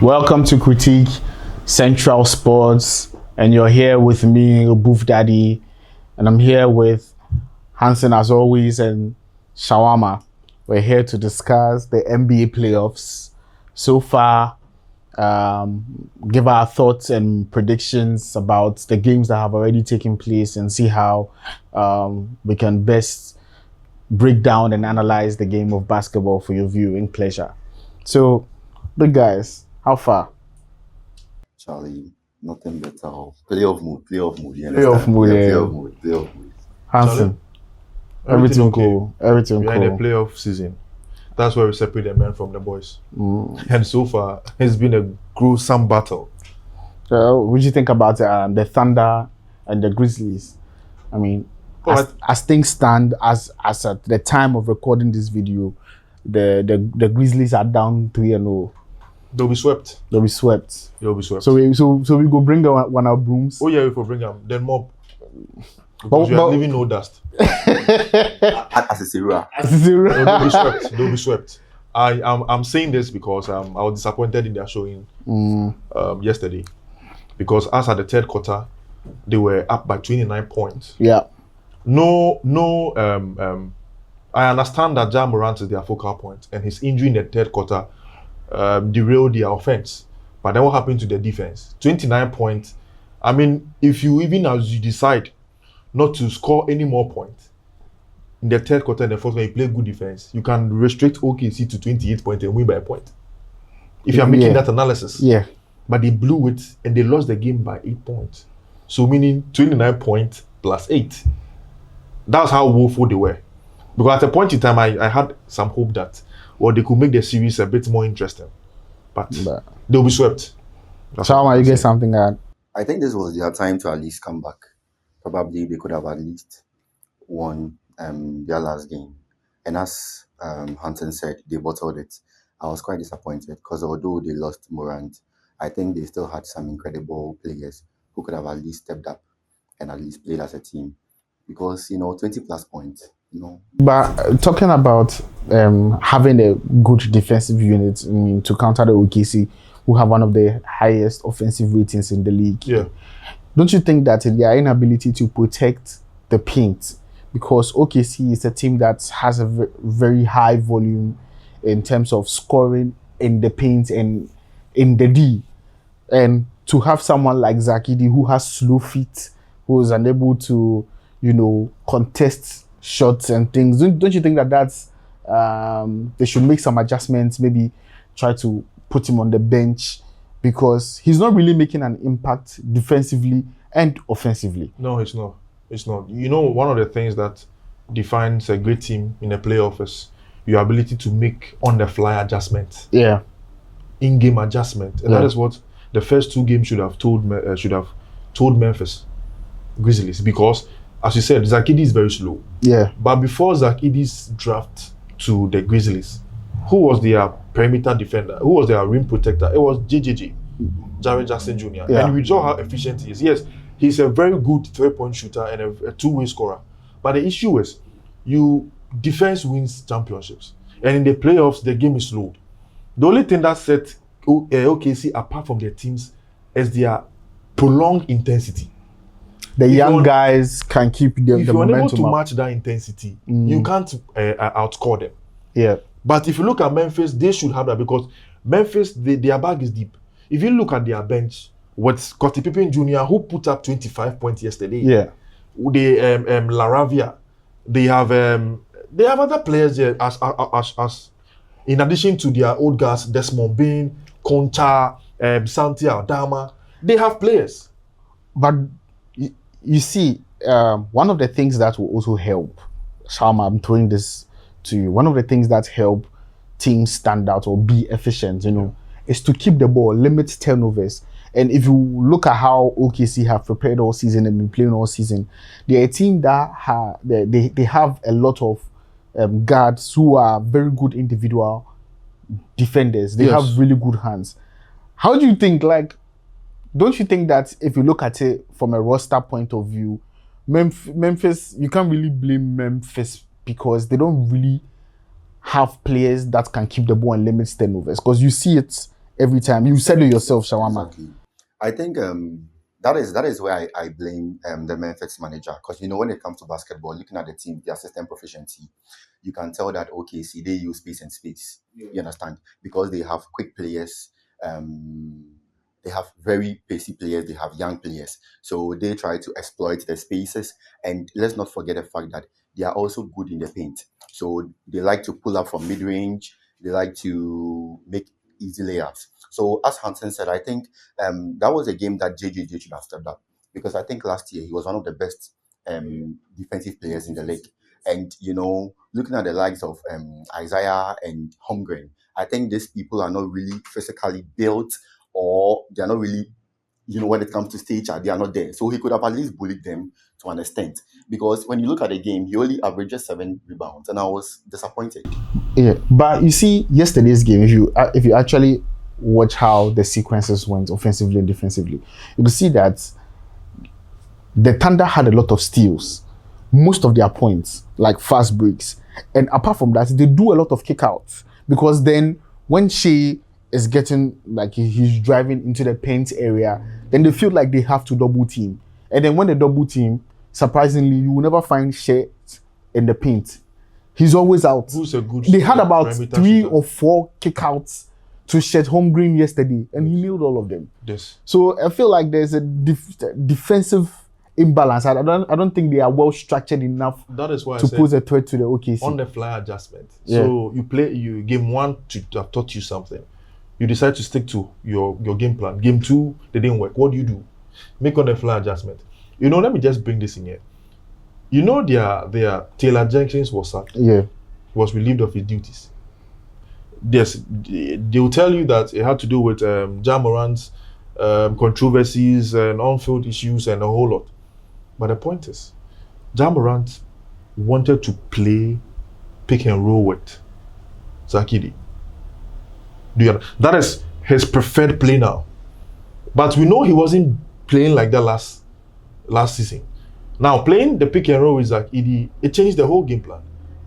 Welcome to Critique Central Sports, and you're here with me, Boof Daddy, and I'm here with Hansen as always and Shawarma. We're here to discuss the NBA playoffs so far, give our thoughts and predictions about the games that have already taken place, and see how we can best break down and analyze the game of basketball for your viewing pleasure. So, big guys, how far? Charlie, nothing better. Playoff mode. Playoff mode. Hansen, everything cool. Everything cool. cool. In the playoff season, that's where we separate the men from the boys. And so far, it's been a gruesome battle. What do you think about the Thunder and the Grizzlies? I mean, as things stand, as at the time of recording this video, the Grizzlies are down 3-0. They'll be swept. They'll be swept. So we go bring one of our brooms. Oh yeah, we will bring them. Then mop. Because we are leaving no dust. As a zero. They'll be swept. I'm saying this because I was disappointed in their showing yesterday. Because as at the third quarter, they were up by 29 points. Yeah. I understand that Ja Morant is their focal point, and his injury in the third quarter derailed their offense. But then what happened to the defense? 29 points. I mean, if you decide not to score any more points in the third quarter and the fourth, when you play good defense, you can restrict OKC to 28 points and win by a point. If you are making that analysis. Yeah. But they blew it and they lost the game by 8 points. So meaning 29 points plus 8. That's how woeful they were. Because at a point in time, I had some hope that they could make the series a bit more interesting. But they'll be swept. Shawarma, you get something out? I think this was their time to at least come back. Probably they could have at least won their last game. And as Hansen said, they bottled it. I was quite disappointed because although they lost Morant, I think they still had some incredible players who could have at least stepped up and at least played as a team. Because, 20 plus points. But talking about having a good defensive unit, to counter the OKC, who have one of the highest offensive ratings in the league. Yeah. Don't you think that their inability to protect the paint, because OKC is a team that has a very high volume in terms of scoring in the paint and in the D, and to have someone like Zach Edey who has slow feet, who is unable to, contest shots and things. Don't you think that's they should make some adjustments, maybe try to put him on the bench, because he's not really making an impact defensively and offensively? No, it's not. One of the things that defines a great team in a playoff is your ability to make on-the-fly adjustments. Yeah. In-game adjustment. And that is what the first two games should have told Memphis Grizzlies, because as you said, Zach Edey is very slow. Yeah. But before Zach Edey's draft to the Grizzlies, who was their perimeter defender? Who was their rim protector? It was JJJ, Jaren Jackson Jr. Yeah. And we saw how efficient he is. Yes, he's a very good three-point shooter and a two-way scorer. But the issue is, defense wins championships. And in the playoffs, the game is slowed. The only thing that set OKC apart from their teams is their prolonged intensity. The young guys can keep the momentum. If you're unable to match that intensity, you can't outscore them. Yeah. But if you look at Memphis, they should have that, because Memphis, their bag is deep. If you look at their bench, with Scottie Pippen Jr., who put up 25 points yesterday. Yeah. They Laravia. They have other players there as in addition to their old guys, Desmond Bain, Concha, Santi Aldama. They have players. But you see, one of the things that will also help, Sharma, I'm throwing this to you, one of the things that help teams stand out or be efficient, is to keep the ball, limit turnovers. And if you look at how OKC have prepared all season and been playing all season, they're a team that they have a lot of guards who are very good individual defenders. They have really good hands. How do you think, don't you think that if you look at it from a roster point of view, Memphis, you can't really blame Memphis because they don't really have players that can keep the ball and limit turnovers? Because you see it every time. You said it yourself, Shawarma. Exactly. I think that is where I blame the Memphis manager, because when it comes to basketball, looking at the team, their system proficiency, you can tell that OKC they use space and space. You understand, because they have quick players, they have very pacey players, they have young players, so they try to exploit the spaces. And let's not forget the fact that they are also good in the paint, so they like to pull up from mid range. They like to make easy layups. So as Hansen said, I think that was a game that JJJ should have stepped up, because I think last year he was one of the best defensive players in the league. And looking at the likes of Isaiah and Holmgren, I think these people are not really physically built, or they are not really, when it comes to stature, they are not there. So he could have at least bullied them to an extent, because when you look at the game, he only averages 7 rebounds, and I was disappointed. Yeah, but you see, yesterday's game, if you actually watch how the sequences went offensively and defensively, you will see that the Thunder had a lot of steals, most of their points, like fast breaks. And apart from that, they do a lot of kickouts, because then when Shea is getting, like, he's driving into the paint area, then they feel like they have to double team. And then when they double team, surprisingly, you will never find Shea in the paint. He's always out. Who's a good They had about 3 shooter? or 4 kickouts to Chet Holmgren yesterday, and he nailed all of them. Yes. So I feel like there's a defensive imbalance. I don't think they are well structured enough That is why to I said pose a threat to the OKC. on the fly adjustment. Yeah. So you game 1 to have taught you something. You decide to stick to your game plan. Game 2, they didn't work. What do? Make on the fly adjustment. Let me just bring this in here. Their Taylor Jenkins was sacked. Yeah. He was relieved of his duties. Yes, they will tell you that it had to do with Ja Morant's controversies and on-field issues and a whole lot. But the point is, Ja Morant wanted to play pick and roll with Zakidi. That is his preferred play now. But we know he wasn't playing like that last season. Now, playing the pick and roll with Zakidi, it changed the whole game plan.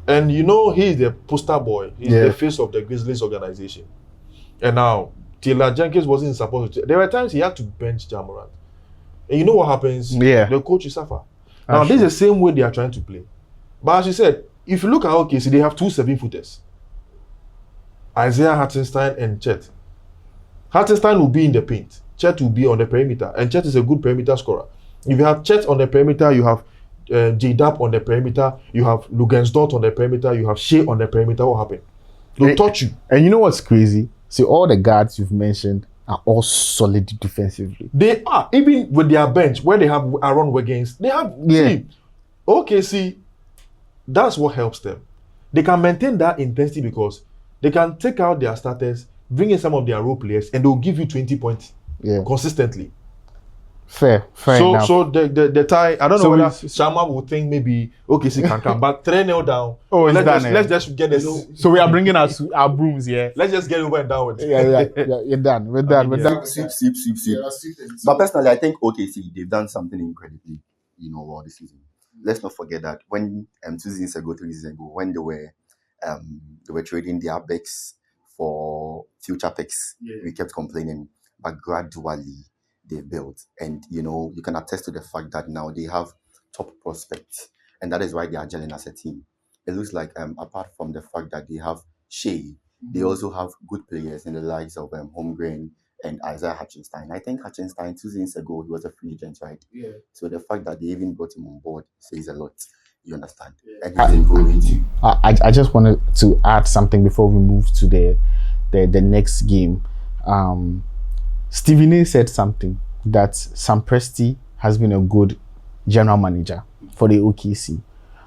And he's the poster boy. He's the face of the Grizzlies organization. And now, Taylor Jenkins wasn't supposed to. There were times he had to bench Ja Morant. And you know what happens? Yeah. The coach will suffer. Now, this is the same way they are trying to play. But as you said, if you look at OKC, they have 2 7-footers. Isaiah Hartenstein and Chet. Hartenstein will be in the paint. Chet will be on the perimeter. And Chet is a good perimeter scorer. If you have Chet on the perimeter, you have J-Dap on the perimeter, you have Lugensdort on the perimeter, you have Shea on the perimeter. What happened? They'll touch you. And you know what's crazy? See, all the guards you've mentioned are all solid defensively. They are. Even with their bench, where they have Aaron Wiggins, they have. See, OKC, that's what helps them. They can maintain that intensity because they can take out their starters, bring in some of their role players, and they'll give you 20 points consistently. Fair enough. So the tie, I don't know So whether Shama will think maybe OKC can come, but 3-0 down. Oh, it's done. Let's just get this. So we are bringing our brooms here. Let's just get over and down with it. Yeah, you're done. We're done. Sweep. But personally, I think OKC, they've done something incredibly, well this season. Let's not forget that when 3 seasons ago, when they were trading their picks for future picks, we kept complaining, but gradually they built, and you can attest to the fact that now they have top prospects, and that is why they are gelling as a team. It looks like apart from the fact that they have Shea, they also have good players in the likes of Holmgren and Isaiah Hartenstein. I think Hartenstein 2 seasons ago, he was a free agent, right? Yeah. So the fact that they even brought him on board says a lot. You understand? Yeah. And he's improving too. I just wanted to add something before we move to the next game. Stephen A said something that Sam Presti has been a good general manager for the OKC,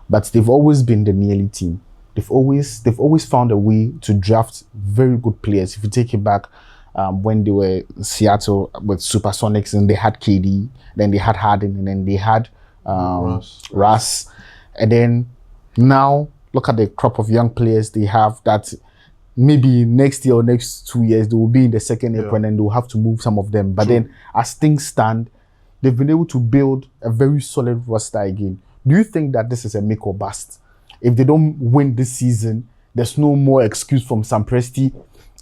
but they've always been the nearly team. They've always found a way to draft very good players. If you take it back, when they were in Seattle with Supersonics, and they had KD, then they had Harden, and then they had Russ, and then now look at the crop of young players they have that. Maybe next year or next 2 years, they will be in the second apron and they will have to move some of them. But then, as things stand, they've been able to build a very solid roster again. Do you think that this is a make or bust? If they don't win this season, there's no more excuse from Sam Presti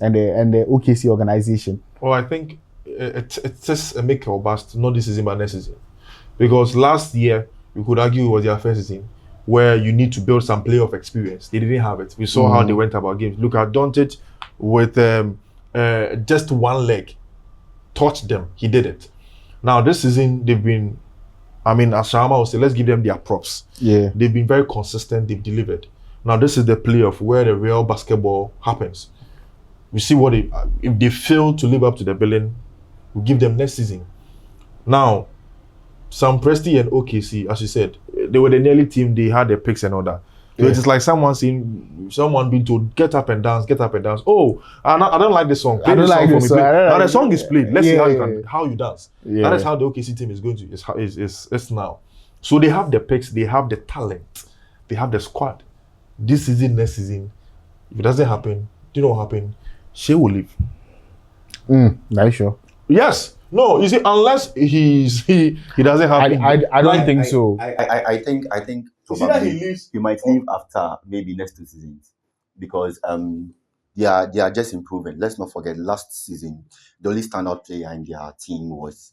and the OKC organization? Well, I think it's just a make or bust, not this season but next season. Because last year, you could argue it was their first season where you need to build some playoff experience. They didn't have it. We saw how they went about games. Look at Doncic with just one leg. Touched them. He did it. Now, this season, they've been, as Shama will say, let's give them their props. Yeah. They've been very consistent. They've delivered. Now, this is the playoff where the real basketball happens. We see what if they fail to live up to the billing, we give them next season. Now, Sam Presti and OKC, as you said, they were the nearly team. They had their picks and all that. So it's like someone being told, get up and dance. Oh, I don't like this song. Play this song for me. Now the song is played. Let's see how you dance. Yeah. That is how the OKC team is going to. It's now. So they have the picks. They have the talent. They have the squad. This season, next season, if it doesn't happen, do you know what happened? Shea will leave. Are you sure? Yes. No, you see, unless he doesn't have. I don't think so. I think probably he might leave after maybe next 2 seasons because they are just improving. Let's not forget last season the only standout player in their team was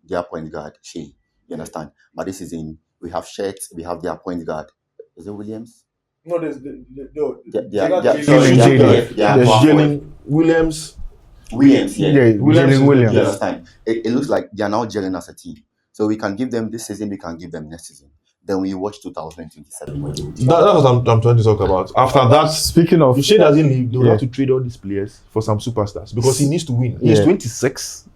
their point guard Shea. You understand? But this season we have Shet, we have their point guard. Is it Williams? No, there's Jalen Williams. Williams, yeah. Jalen Williams. You understand? It looks like they are now gelling as a team. So we can give them this season, we can give them next season. Then we watch 2027. That's what I'm trying to talk about. After that, speaking of, if Shea doesn't leave, they'll have to trade all these players for some superstars because he needs to win. He's 26.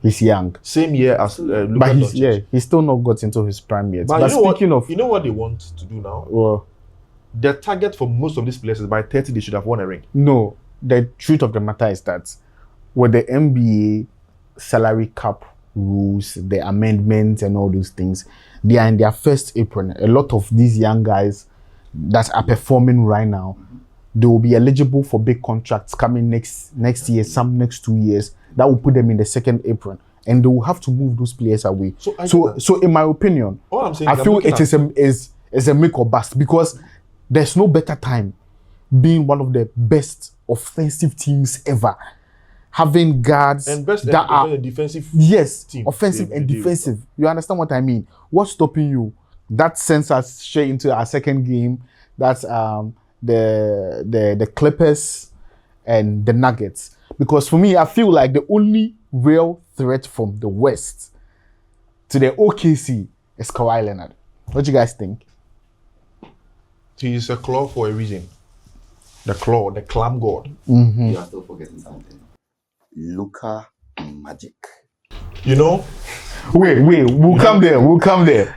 He's young. Same year as Luka but Doncic. he's still not got into his prime yet. But speaking of, you know what they want to do now? Well, the target for most of these players is by 30 they should have won a ring. No, the truth of the matter is that with the NBA salary cap rules, the amendments and all those things, they are in their first apron. A lot of these young guys that are performing right now, they will be eligible for big contracts coming next year, some next 2 years. That will put them in the second apron, and they will have to move those players away. So in my opinion, all I'm saying I feel it is a make or bust because there's no better time being one of the best offensive teams ever. Having guards and best that are defensive, team. Offensive and defensive. You understand what I mean? What's stopping you? That sends us straight into our second game. That's the Clippers and the Nuggets. Because for me, I feel like the only real threat from the West to the OKC is Kawhi Leonard. What do you guys think? He's a claw for a reason. The claw, the clam god. You are still forgetting something. Luka Magic. You know? Wait, we'll come there.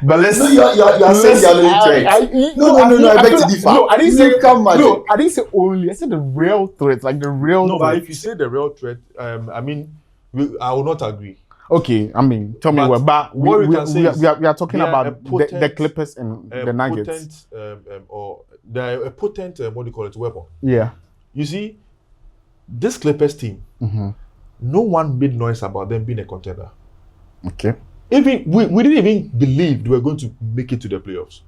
But let's. No, you're saying the only threat. No, I beg to differ. No, I didn't say Luka Magic. No, I didn't say only. I said the real threat, like the real. No, threat. but if you say the real threat, I will not agree. Okay, tell me what. But what we can say is we are talking about potent, the Clippers and the Nuggets. A potent, what do you call it, weapon. Yeah. You see, this Clippers team, no one made noise about them being a contender. Okay. Even we didn't even believe they were going to make it to the playoffs.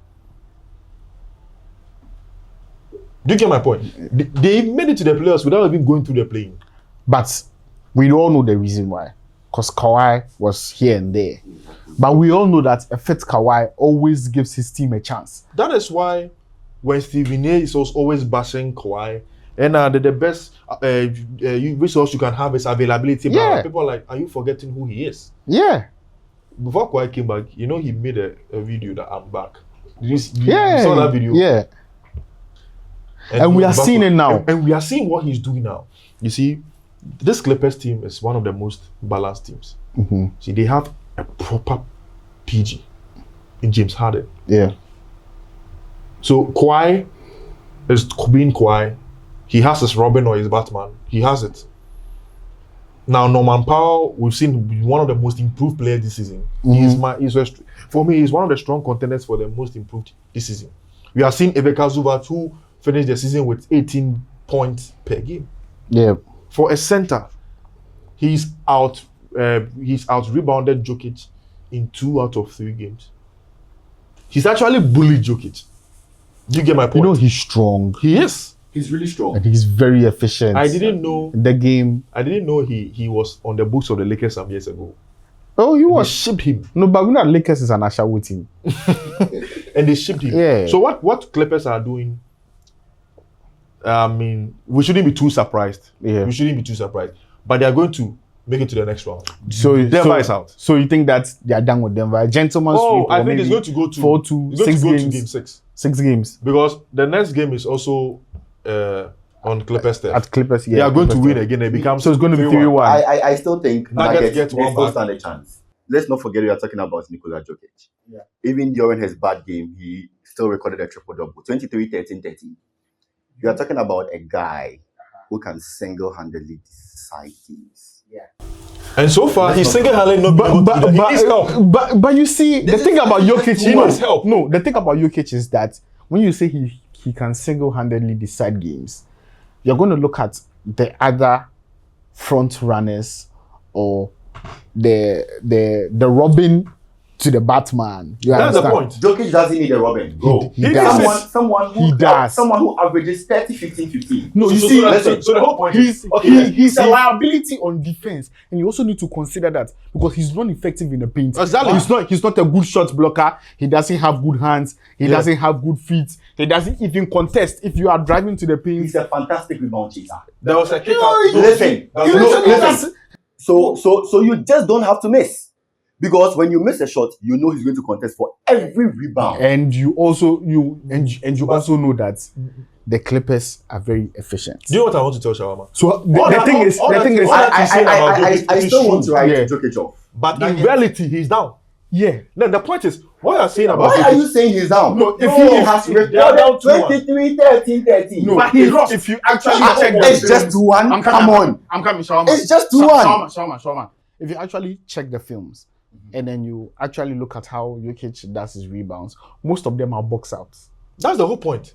Do you get my point? They made it to the playoffs without even going through the playing. But we all know the reason why. Because Kawhi was here and there. But we all know that a fit Kawhi always gives his team a chance. That is why when Stephen A is always bashing Kawhi, and the best resource you can have is availability. Yeah. But people are like, are you forgetting who he is? Yeah. Before Kawhi came back, he made a video that I'm back. You Yeah. saw that video? Yeah. And we are seeing it now. And we are seeing what he's doing now. You see, this Clippers team is one of the most balanced teams. See, they have a proper PG in James Harden. Yeah. So Kawhi is being Kawhi. He has his Robin or his Batman. He has it. Now Norman Powell, we've seen one of the most improved players this season. For me, he's one of the strong contenders for the most improved this season. We have seen Emeka Zubat, who finished the season with 18 points per game. Yeah. For a center, he's out rebounded Jokic in 2 out of 3 games. He's actually bullied Jokic. Do you get my point? He's strong. He is. He's really strong. And he's very efficient. I didn't know the game. I didn't know he was on the books of the Lakers some years ago. Oh, he They was. shipped him. No, but we know Lakers is an Ashawo team. And they shipped him. Yeah. So what Clippers are doing, I mean, we shouldn't be too surprised. Yeah. We shouldn't be too surprised. But they are going to make it to the next round. So Denver is out. So you think that they are done with Denver? Gentleman's sweep. I or think it's maybe going to go to 4-2, it's going 6 to go games. to game 6. 6 games Because the next game is also on Clippers turf. at Clippers. Yeah, They are going to Clippers. win again. It becomes So it's going to be 3-1. I still think Nuggets Nuggets get they one still back. stand a chance. Let's not forget we are talking about Nikola Jokic. Yeah. Even during his bad game, he still recorded a triple-double. 23, 13, 13. You are talking about a guy who can single-handedly decide games. And so far, he's single-handedly not been able to do that. He needs help. But you see, the thing about Jokic, He needs help. No, the thing about Jokic is that when you say he can single-handedly decide games, you're going to look at the other front runners or the Robin to the Batman. You That's the understand? point. Doncic doesn't need a Robin. Bro. He does. Someone He does. Someone who averages 30, 15, 15. No, you So- see, so- listen, so the whole point he's is he's a liability on defense, and you also need to consider that because he's not effective in the paint. Exactly. He's not a good shot blocker. He doesn't have good hands. He doesn't have good feet. He doesn't even contest if you are driving to the paint. He's a fantastic rebound chaser. There was a kick No, out. Listen, That's listen. So you just don't have to miss. Because when you miss a shot, you know he's going to contest for every rebound. And you also also know that the Clippers are very efficient. Do you know what I want to tell Shawarma? So the thing is, I still want to write Yeah. Jokic off. But in reality, he's down. yeah. Then the point is, what you're saying about Why are Jokic- you saying he's down? No, if he he- has they are down recorded 2-1. 23, 13, 13. No, But he lost. if you actually Ah, check the it's film- just 2-1. I'm Come on. I'm coming, Shawarma. It's just 2-1. Shawarma. If you actually check the films and then you actually look at how Jokic does his rebounds, most of them are box outs. That's the whole point.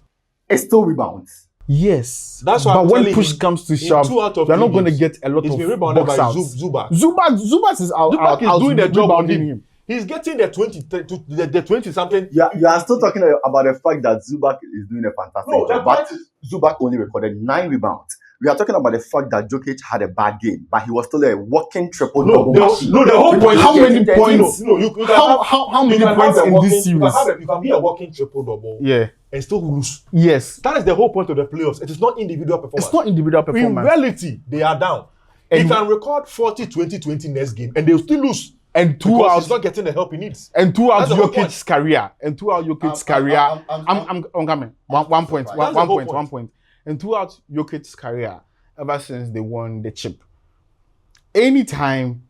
It's still rebounds. Yes, That's why but I'm when telling push you, comes to in shove, 2 out of you're not 3 going to games, get a lot He's of been rebounded box by outs. Zubac. Zubac is out. Zubac is doing the job on rebounding him. He's getting the 20 something. You are still talking about the fact that Zubac is doing a fantastic No, the job. But point is- Zubac only recorded 9 rebounds. We are talking about the fact that Jokic had a bad game, but he was still a walking triple-double machine. The whole point. How is- many points? No, you can How you many can points have a in walking- this You can, series? you can be a walking triple double Yeah. and still lose. Yes. That is the whole point of the playoffs. It is not individual performance. It's not individual In performance. reality, they are down. He And- can record 40, 20, 20 next game, and they'll still lose And because throughout he's not getting the help he needs. and throughout That's the whole Jokic's career, and throughout Jokic's career, I'm coming. One point. That's the whole point. 1 point. And throughout Jokic's career, ever since they won the chip, anytime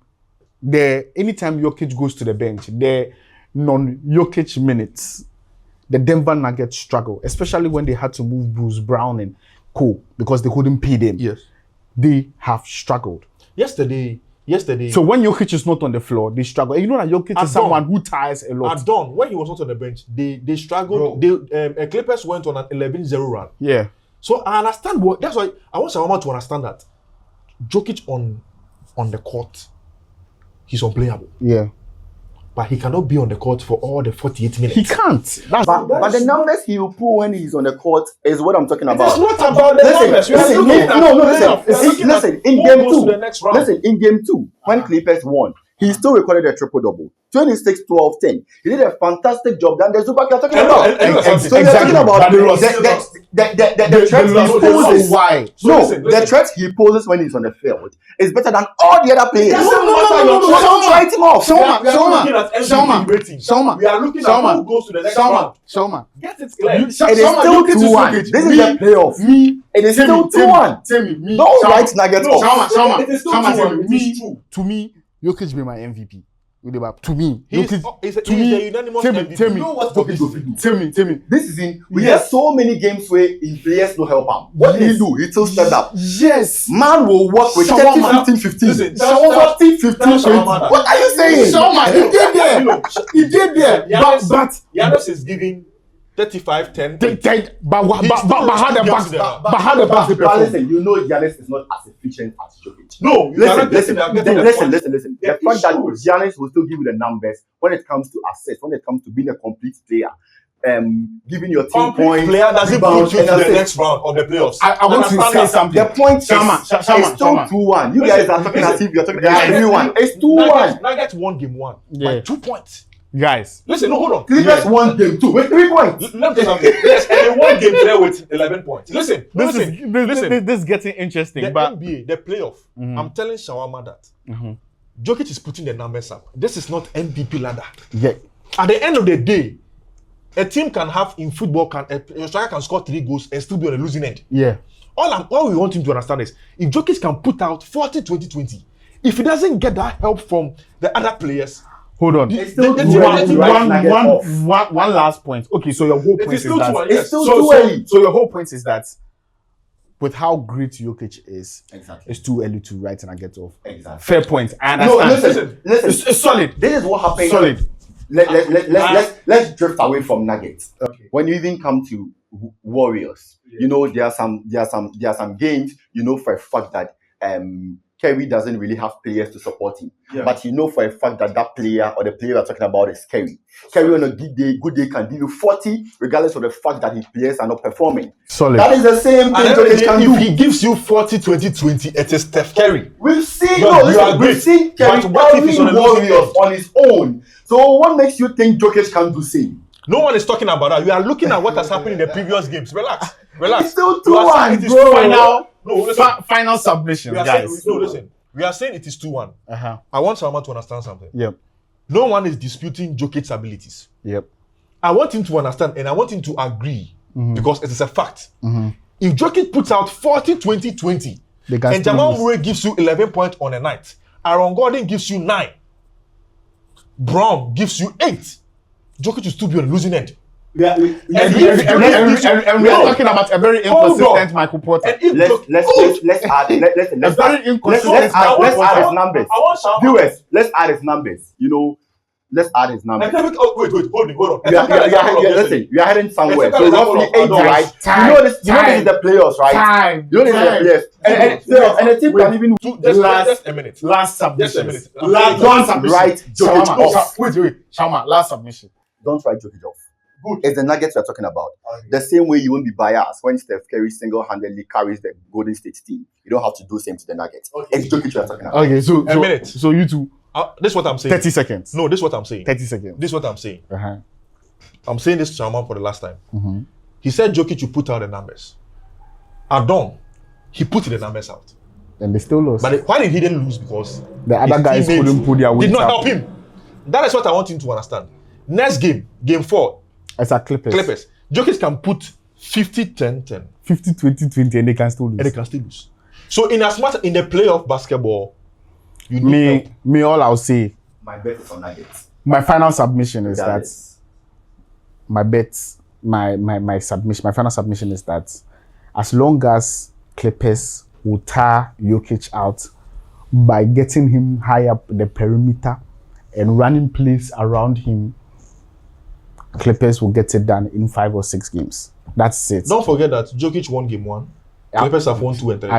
Jokic goes to the bench, the non-Jokic minutes, the Denver Nuggets struggle, especially when they had to move Bruce Brown and Co because they couldn't pay them. Yes. They have struggled. Yesterday. So when Jokic is not on the floor, they struggle. And you know that Jokic At is someone who tires a lot. At dawn, when he was not on the bench, they struggled. Clippers went on an 11-0 run. Yeah. So I understand that's why I want Shawama to understand that Jokic on the court, he's unplayable. Yeah. But he cannot be on the court for all the 48 minutes. He can't. But the numbers he will pull when he's on the court is what I'm talking about. It's not about the numbers. Listen, in game 2. Listen, in game 2, when Clippers won, he still recorded a triple-double. 26, 12, 10. He did a fantastic job. Then the Zubac you're talking about. So you're talking about the threat he poses. Why? No, the threat he poses when he's on the field is better than all the other players. Don't write him off. We are looking at who goes to the next round. Shoma. Get it clear. It is still 2-1. This is the playoff. It is still 2-1. Don't write Nuggets off. It is still 2-1. It is true. To me, Jokic be my MVP. To me, He's Jokic. a unanimous MVP. Tell me. You know what Jokic will do? Tell me. This season, we have so many games where players no help him. What did he do? He still stepped up. Yes. Man will work with 30, 15, 15. Listen, 40, 15, 20. What are you saying? Shoma, he did there. But Giannis is giving 35, 10. but how the backs they But perform? listen, you know Giannis is not as efficient as Jokic. No, you cannot Listen. get to that point. The fact that Giannis will still give you the numbers when it comes to assists, when it comes to being a complete player. giving your team Complete points. player doesn't rebounds, put you to and the assist. next round of the playoffs. I want to say something. The point is Shama, it's still 2-1. You guys are talking as if you're talking about 3-1. It's 2-1. Nuggets won game 1 by 2 points. Guys, Listen, no, hold on. Clippers won game 2 with 3 points. Let me tell you something. Yes, and they won game 3 with 11 points. Listen, this is getting interesting. The But NBA, the playoff. I'm telling Shawarma that Jokic is putting the numbers up. This is not MVP ladder. yeah, At the end of the day, a team can have in football a striker can score 3 goals and still be on a losing end. yeah. All we want him to understand is if Jokic can put out 40-20-20, if he doesn't get that help from the other players. Hold on. It's still The- too the- early to write Nuggets off. One last point. Okay, so your whole It point is is still that too early. It's still so, too so, early. so your whole point is that with how great Jokic is, Exactly. it's too early to write and get off. Exactly. Fair point. I No, understand. listen. It's solid. This is what happened. Solid. Let's drift away from Nuggets. Okay. When you even come to Warriors, you know there are some games you know for a fact that Kerry doesn't really have players to support him, but you know for a fact that that player or the player we're talking about is Kerry. Kerry on a good day can give you 40 regardless of the fact that his players are not performing. Solid. That is the same thing Jokic can do. If he gives you 40-20-20, it is Steph Curry. We've seen, But you listen, agree. we've seen Kerry But what if he's on a losing Warriors end? on his own. So what makes you think Jokic can do same? No one is talking about that. You are looking at what has happened in the previous games. Relax. It's still You are saying 2-1, it is bro. 2-1. No, listen. Final submission, We are guys. saying, no, listen. We are saying it is 2-1. Uh-huh. I want Salma to understand something. Yep. No one is disputing Jokic's abilities. Yep. I want him to understand and I want him to agree because it is a fact. Mm-hmm. If Jokic puts out 40-20-20 They can and still Jamal lose. Murray gives you 11 points on a night, Aaron Gordon gives you 9, Brown gives you 8, Jokic will still be on the losing end. We are And we are talking about a very Hold on. inconsistent Michael Porter. And if let's add inconsistent let's add his numbers. I want Shalma. Viewers, let's add his numbers. You know, let's add his numbers. Wait, hold on. We are listen, we are heading somewhere. Let's So look at the roughly example of 8, right? time, You know this is the playoffs, right? Time. You know this is the players. And the team can even Just a minute. Last Just a submission. minute. Last submission. write Jokic off. Wait. Shama, last submission. Don't write Jokic off. Good. It's the Nuggets we're talking about. The same way you won't be biased when Steph Curry single-handedly carries the Golden State team. You don't have to do the same to the Nuggets. It's Jokic we're talking about. Okay, so A minute. So you two, This is what I'm saying. 30 seconds. No, this is what I'm saying. 30 seconds. This is what I'm saying. Uh-huh. I'm saying this to Shalman for the last time. Mm-hmm. He said Jokic should put out the numbers. Adon, he put the numbers out. And they still lost. But why did he didn't lose? Because The other his guys teammates couldn't put their weight did not up. help him. That is what I want him to understand. Next game, game 4, It's a Clippers. Jokic can put 50-10-10 50-20-20 and they can still lose. and they can still lose. So in as much in the playoff basketball, you need help. Me, all I'll say, My bet is on Nuggets. my final submission is that Regardless. my submission, my final submission is that as long as Clippers will tire Jokic out by getting him high up the perimeter and running plays around him, Clippers will get it done in 5 or 6 games. That's it. Don't forget that Jokic won game 1. Yeah. Clippers have won 2 and 3.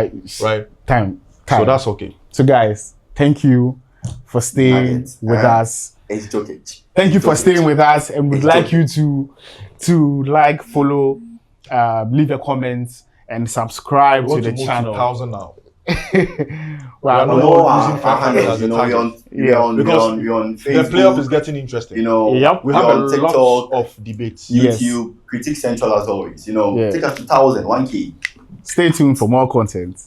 Right? Time. So that's okay. So guys, thank you for staying Nuggets. with us. It's Jokic. Thank you for Jokic. staying with us, and we'd It's like Jokic. you to like, follow, leave a comment, and subscribe We to want the to move channel. to 1,000 now. Well, No No, more our using 500 handles, as a you know, target. we're on Because Facebook. The playoff is getting interesting. You know, Yep. We we're have on a TikTok, lot of debates. Yes. YouTube, Critique Central as always. You know, Yeah. take us to 1,000, 1K. stay tuned for more content.